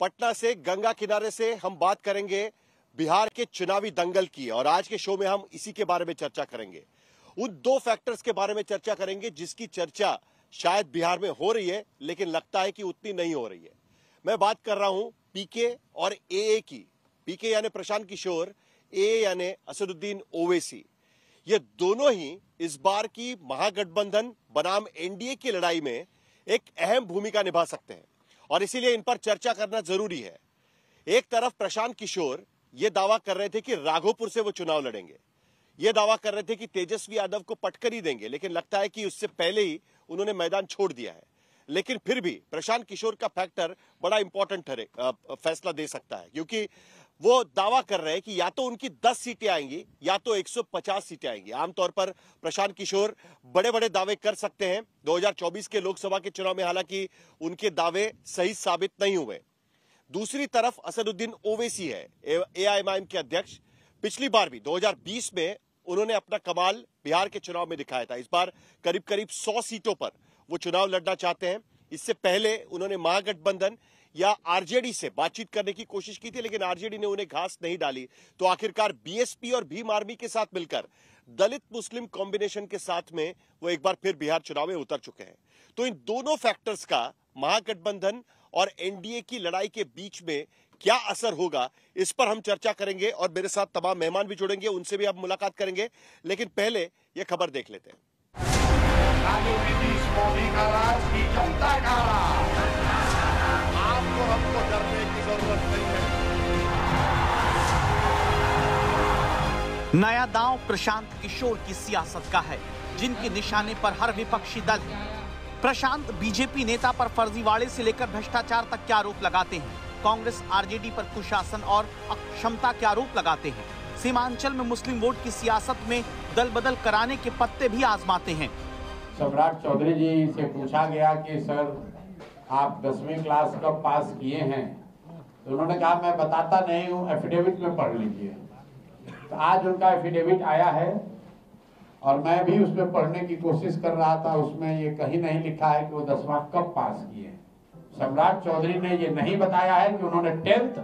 पटना से गंगा किनारे से हम बात करेंगे बिहार के चुनावी दंगल की, और आज के शो में हम इसी के बारे में चर्चा करेंगे। उन दो फैक्टर्स के बारे में चर्चा करेंगे जिसकी चर्चा शायद बिहार में हो रही है, लेकिन लगता है कि उतनी नहीं हो रही है। मैं बात कर रहा हूं पीके और एए की। पीके यानी प्रशांत किशोर, एए यानी असदुद्दीन ओवैसी। ये दोनों ही इस बार की महागठबंधन बनाम एनडीए की लड़ाई में एक अहम भूमिका निभा सकते हैं, और इसीलिए इन पर चर्चा करना जरूरी है। एक तरफ प्रशांत किशोर ये दावा कर रहे थे कि राघोपुर से वो चुनाव लड़ेंगे, ये दावा कर रहे थे कि तेजस्वी यादव को पटकर ही देंगे, लेकिन लगता है कि उससे पहले ही उन्होंने मैदान छोड़ दिया है। लेकिन फिर भी प्रशांत किशोर का फैक्टर बड़ा इंपॉर्टेंट फैसला दे सकता है, क्योंकि वो दावा कर रहे हैं कि या तो उनकी 10 सीटें आएंगी या तो 150 सीटें आएंगी। आमतौर पर प्रशांत किशोर बड़े बड़े दावे कर सकते हैं। 2024 के लोकसभा के चुनाव में हालांकि उनके दावे सही साबित नहीं हुए। दूसरी तरफ असदुद्दीन ओवैसी है, एआईएमआईएम के अध्यक्ष। पिछली बार भी 2020 में उन्होंने अपना कमाल बिहार के चुनाव में दिखाया था। इस बार करीब करीब 100 सीटों पर वो चुनाव लड़ना चाहते हैं। इससे पहले उन्होंने महागठबंधन या आरजेडी से बातचीत करने की कोशिश की थी, लेकिन आरजेडी ने उन्हें घास नहीं डाली, तो आखिरकार बीएसपी और भीम आर्मी के साथ मिलकर दलित मुस्लिम कॉम्बिनेशन के साथ में वो एक बार फिर बिहार चुनाव में उतर चुके हैं। तो इन दोनों फैक्टर्स का महागठबंधन और एनडीए की लड़ाई के बीच में क्या असर होगा, इस पर हम चर्चा करेंगे, और मेरे साथ तमाम मेहमान भी जुड़ेंगे, उनसे भी आप मुलाकात करेंगे। लेकिन पहले ये खबर देख लेते हैं। मोदी का राज की जनता का राज, आपको हमको डरने की जरूरत नहीं है। नया दांव प्रशांत किशोर की सियासत का है, जिनके निशाने पर हर विपक्षी दल है। प्रशांत बीजेपी नेता पर फर्जीवाड़े से लेकर भ्रष्टाचार तक के आरोप लगाते हैं। कांग्रेस आरजेडी पर कुशासन और अक्षमता के आरोप लगाते हैं। सीमांचल में मुस्लिम वोट की सियासत में दल बदल कराने के पत्ते भी आजमाते हैं। सम्राट चौधरी जी से पूछा गया कि सर आप 10वीं क्लास कब पास किए हैं, तो उन्होंने कहा मैं बताता नहीं हूँ, एफिडेविट में पढ़ लीजिए। तो आज उनका एफिडेविट आया है और मैं भी उसमें पढ़ने की कोशिश कर रहा था। उसमें ये कहीं नहीं लिखा है कि वो 10वां कब पास किए। सम्राट चौधरी ने ये नहीं बताया है कि उन्होंने 10th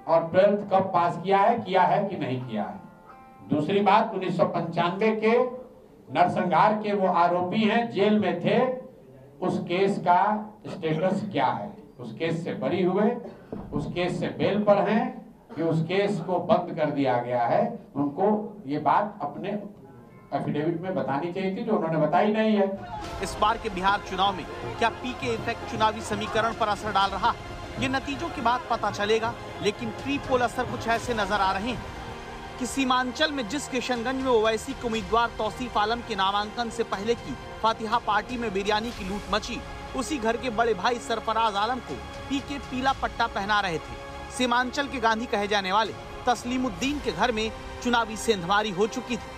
और 12th कब पास किया है कि नहीं किया है। दूसरी बात, 1995 के नरसंहार के वो आरोपी हैं, जेल में थे, उस केस का स्टेटस क्या है? उस केस से बरी हुए, उस केस से बेल पर हैं कि उस केस को बंद कर दिया गया है? उनको ये बात अपने एफिडेविट में बतानी चाहिए थी, जो उन्होंने बताई नहीं है। इस बार के बिहार चुनाव में क्या पीके इफेक्ट चुनावी समीकरण पर असर डाल रहा? ये नतीजों के बाद पता चलेगा, लेकिन प्री पोल असर कुछ ऐसे नजर आ रहे हैं कि सीमांचल में जिस किशनगंज में ओवैसी के उम्मीदवार तौसीफ आलम के नामांकन से पहले की फातिहा पार्टी में बिरयानी की लूट मची, उसी घर के बड़े भाई सरफराज आलम को पीके पीला पट्टा पहना रहे थे। सीमांचल के गांधी कहे जाने वाले तस्लीमुद्दीन के घर में चुनावी सेंधमारी हो चुकी थी।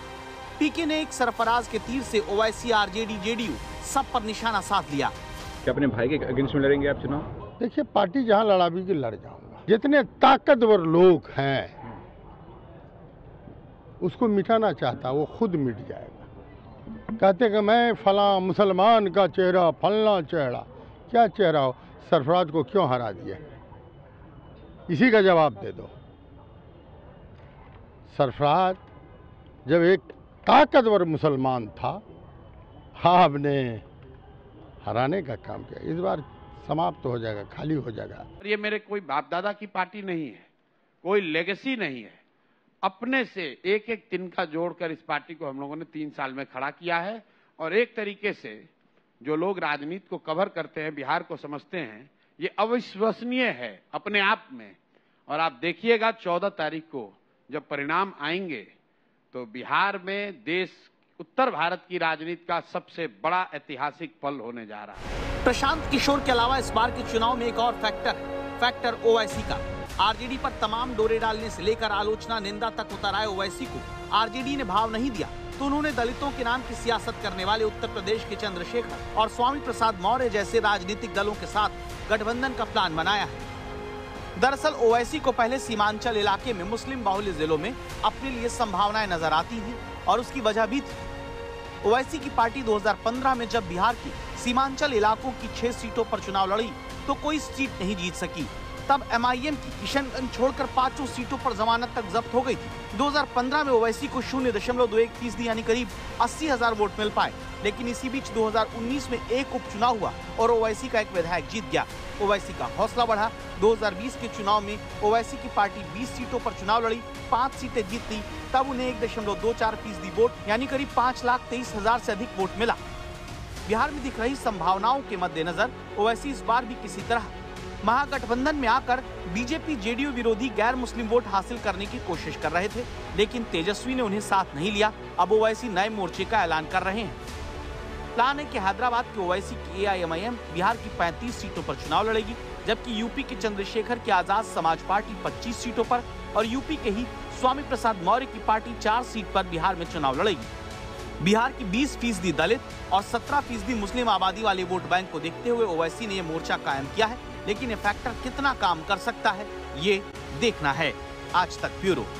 पीके ने एक सरफराज के तीर से ओवैसी, आरजेडी, जेडीयू सब पर निशाना साध लिया। क्या अपने भाई के अगेंस्ट में लड़ेंगे आप चुनाव? देखिए, पार्टी जहां लड़ावी की लड़ जाऊंगा। जितने ताकतवर लोग हैं उसको मिटाना चाहता, वो खुद मिट जाएगा। कहते कि मैं फला मुसलमान का चेहरा, फलना चेहरा, क्या चेहरा हो, सरफराज को क्यों हरा दिया? इसी का जवाब दे दो। सरफराज जब एक ताकतवर मुसलमान था, आपने हराने का काम किया। इस बार समाप्त हो जाएगा, खाली हो जाएगा। ये मेरे कोई बाप दादा की पार्टी नहीं है, कोई लेगेसी नहीं है। अपने से एक एक तिनका जोड़कर इस पार्टी को हम लोगों ने 3 साल में खड़ा किया है। और एक तरीके से जो लोग राजनीति को कवर करते हैं, बिहार को समझते हैं, ये अविश्वसनीय है अपने आप में। और आप देखिएगा 14 तारीख को जब परिणाम आएंगे तो बिहार में देश, उत्तर भारत की राजनीति का सबसे बड़ा ऐतिहासिक पल होने जा रहा है। प्रशांत किशोर के अलावा इस बार के चुनाव में एक और फैक्टर ओवैसी का। आरजेडी पर तमाम डोरे डालने से लेकर आलोचना, निंदा तक उतर आए ओवैसी को आरजेडी ने भाव नहीं दिया, तो उन्होंने दलितों के नाम की सियासत करने वाले उत्तर प्रदेश के चंद्रशेखर और स्वामी प्रसाद मौर्य जैसे राजनीतिक दलों के साथ गठबंधन का प्लान बनाया है। दरअसल ओवैसी को पहले सीमांचल इलाके में मुस्लिम बाहुल्य जिलों में अपने लिए संभावनाएं नजर आती थी, और उसकी वजह भी थी। ओवैसी की पार्टी 2015 में जब बिहार की सीमांचल इलाकों की 6 सीटों पर चुनाव लड़ी तो कोई सीट नहीं जीत सकी। तब MIM की किशनगंज छोड़कर 5 सीटों पर जमानत तक जब्त हो गई थी। 2015 में ओवैसी को 0.21% यानी करीब 80,000 वोट मिल पाए, लेकिन इसी बीच 2019 में एक उपचुनाव हुआ और ओवैसी का एक विधायक जीत गया। ओवैसी का हौसला बढ़ा। 2020 के चुनाव में ओवैसी की पार्टी 20 सीटों पर चुनाव लड़ी, 5 सीटें जीत ली। तब उन्हें 1.24% वोट यानी करीब 5,23,000 से अधिक वोट मिला। बिहार में दिख रही संभावनाओं के मद्देनजर ओवैसी इस बार भी किसी तरह महागठबंधन में आकर बीजेपी जेडीयू विरोधी गैर मुस्लिम वोट हासिल करने की कोशिश कर रहे थे, लेकिन तेजस्वी ने उन्हें साथ नहीं लिया। अब ओवैसी नए मोर्चे का ऐलान कर रहे हैं। प्लान है कि हैदराबाद के ओवैसी की AIMIM बिहार की 35 सीटों पर चुनाव लड़ेगी, जबकि यूपी के चंद्रशेखर की आजाद समाज पार्टी 25 सीटों पर और यूपी के ही स्वामी प्रसाद मौर्य की पार्टी 4 सीट पर बिहार में चुनाव लड़ेगी। बिहार की 20% दलित और 17% मुस्लिम आबादी वाले वोट बैंक को देखते हुए ओवैसी ने यह मोर्चा कायम किया है, लेकिन ये फैक्टर कितना काम कर सकता है, ये देखना है। आज तक ब्यूरो।